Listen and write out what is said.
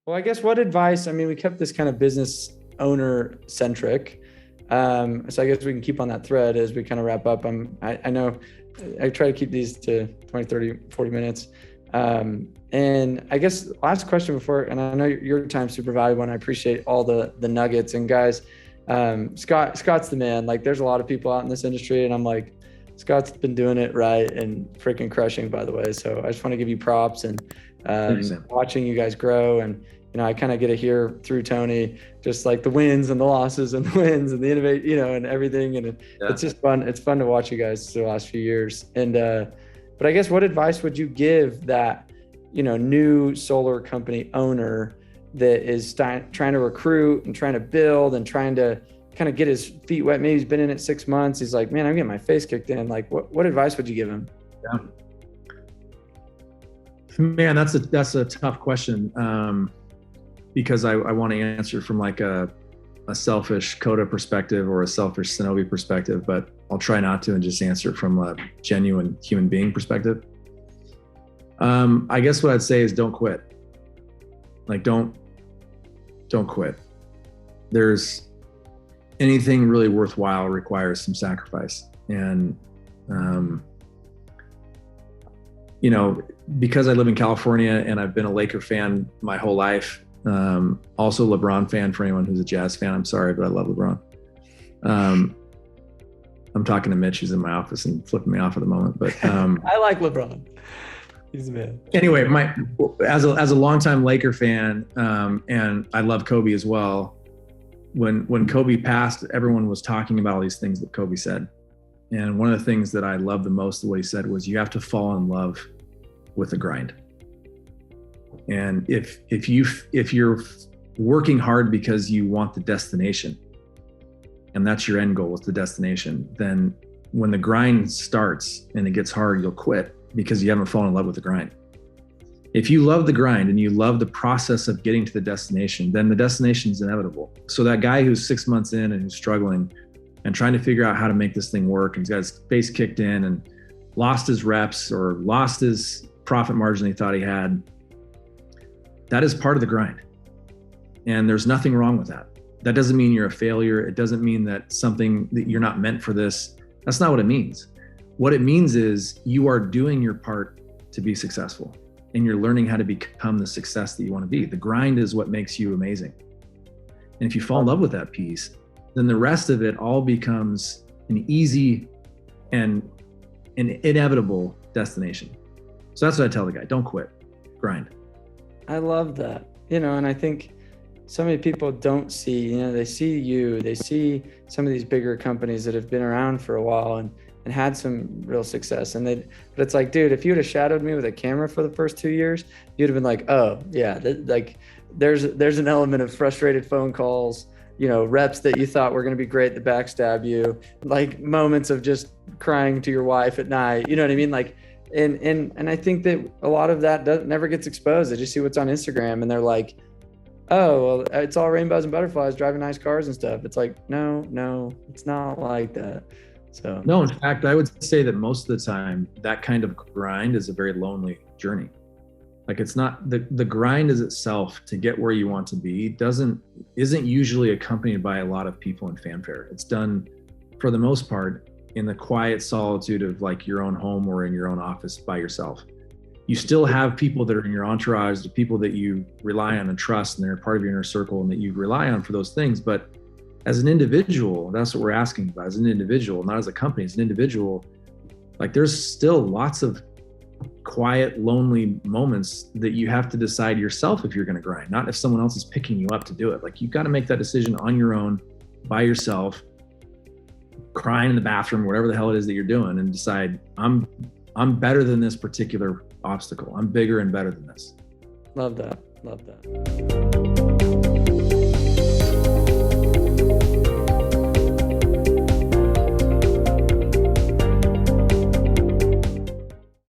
Well, I guess what advice, I mean, we kept this kind of business owner centric. So I guess we can keep on that thread as we kind of wrap up. I know I try to keep these to 20, 30, 40 minutes. And I guess last question before, and I know your time's super valuable and I appreciate all the nuggets. And guys, Scott's the man. Like there's a lot of people out in this industry and I'm like, Scott's been doing it right and freaking crushing, by the way. So I just want to give you props and watching you guys grow. And, I kind of get to hear through Tony, just like the wins and the losses and the wins and the innovate, and everything. And it's just fun. It's fun to watch you guys the last few years. And, but I guess what advice would you give that, new solar company owner that is trying to recruit and trying to build and trying to kind of get his feet wet? Maybe he's been in it 6 months. He's like, man, I'm getting my face kicked in. Like what advice would you give him? Yeah. Man, that's a tough question. Because I want to answer from like a selfish Coda perspective or a selfish Sunobi perspective, but I'll try not to and just answer from a genuine human being perspective. I guess what I'd say is don't quit. Like don't quit. There's anything really worthwhile requires some sacrifice. And, because I live in California and I've been a Laker fan my whole life, also LeBron fan for anyone who's a Jazz fan. I'm sorry, but I love LeBron. I'm talking to Mitch, who's in my office and flipping me off at the moment. But I like LeBron. He's a man. Anyway, as a longtime Laker fan, and I love Kobe as well. When Kobe passed, everyone was talking about all these things that Kobe said. And one of the things that I loved the most of what he said was you have to fall in love with the grind. And if you're working hard because you want the destination and that's your end goal is the destination, then when the grind starts and it gets hard, you'll quit because you haven't fallen in love with the grind. If you love the grind and you love the process of getting to the destination, then the destination is inevitable. So that guy who's 6 months in and who's struggling and trying to figure out how to make this thing work and he's got his face kicked in and lost his reps or lost his profit margin he thought he had, that is part of the grind. And there's nothing wrong with that. That doesn't mean you're a failure. It doesn't mean that you're not meant for this. That's not what it means. What it means is you are doing your part to be successful and you're learning how to become the success that you want to be. The grind is what makes you amazing. And if you fall in love with that piece, then the rest of it all becomes an easy and an inevitable destination. So that's what I tell the guy, don't quit, grind. I love that, and I think so many people don't see, they see some of these bigger companies that have been around for a while and had some real success. But it's like, dude, if you would have shadowed me with a camera for the first 2 years, you'd have been like, oh yeah, there's an element of frustrated phone calls, reps that you thought were going to be great that backstab you, like moments of just crying to your wife at night. You know what I mean? Like, and I think that a lot of that never gets exposed. They just see what's on Instagram and they're like, oh, well, it's all rainbows and butterflies, driving nice cars and stuff. It's like, no, it's not like that. So no, in fact, I would say that most of the time that kind of grind is a very lonely journey. Like it's not the grind is itself to get where you want to be isn't usually accompanied by a lot of people and fanfare. It's done for the most part in the quiet solitude of like your own home or in your own office by yourself. You still have people that are in your entourage, the people that you rely on and trust, and they're part of your inner circle and that you rely on for those things. But as an individual, that's what we're asking about. As an individual, not as a company, as an individual, like there's still lots of quiet, lonely moments that you have to decide yourself if you're going to grind, not if someone else is picking you up to do it. Like you've got to make that decision on your own, by yourself, crying in the bathroom, whatever the hell it is that you're doing, and decide I'm better than this particular obstacle. I'm bigger and better than this. Love that.